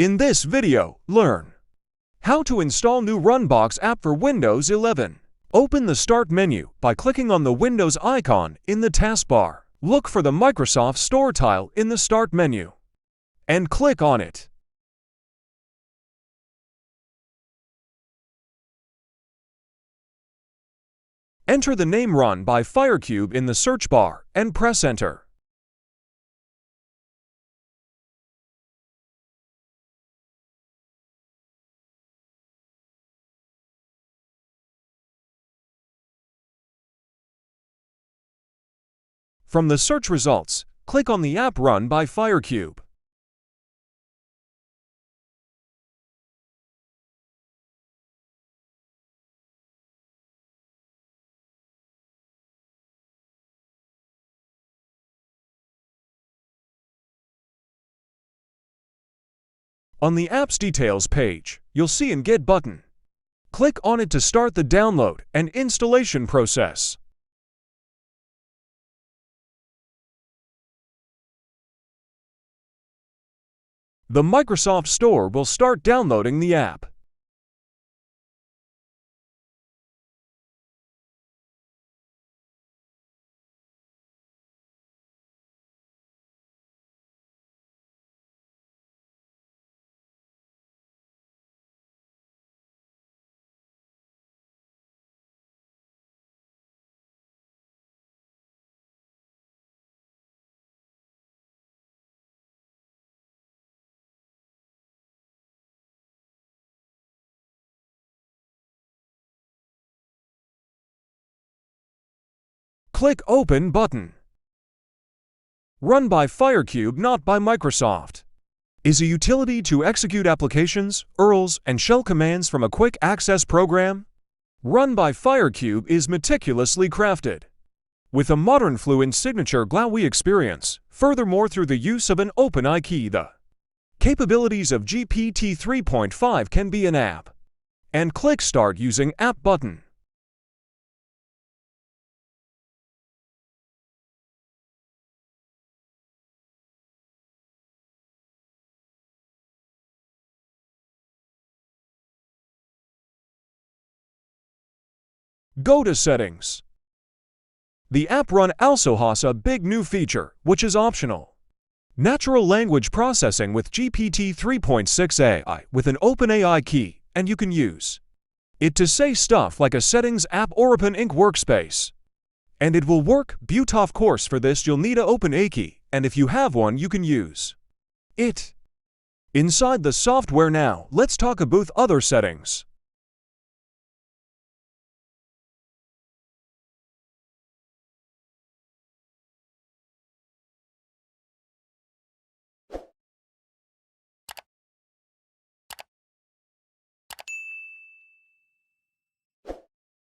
In this video, learn how to install new Runbox app for Windows 11. Open the Start menu by clicking on the Windows icon in the taskbar. Look for the Microsoft Store tile in the Start menu and click on it. Enter the name Run by fireCube in the search bar and press Enter. From the search results, click on the app Run by fireCube. On the app's details page, you'll see an Get button. Click on it to start the download and installation process. The Microsoft Store will start downloading the app. Click Open button. Run by fireCube, not by Microsoft, is a utility to execute applications, URLs, and shell commands from a quick access program. Run by fireCube is meticulously crafted with a modern fluent signature GUI experience, furthermore through the use of an OpenAI key. The capabilities of GPT 3.5 can be an app. And click Start using App button. Go to Settings. The app Run also has a big new feature, which is optional. Natural language processing with GPT 3.6 AI with an OpenAI key, and you can use it to say stuff like a Settings app or Open Ink workspace. And it will work. But of course for this you'll need an OpenAI key, and if you have one you can use it inside the software. Now let's talk about other settings.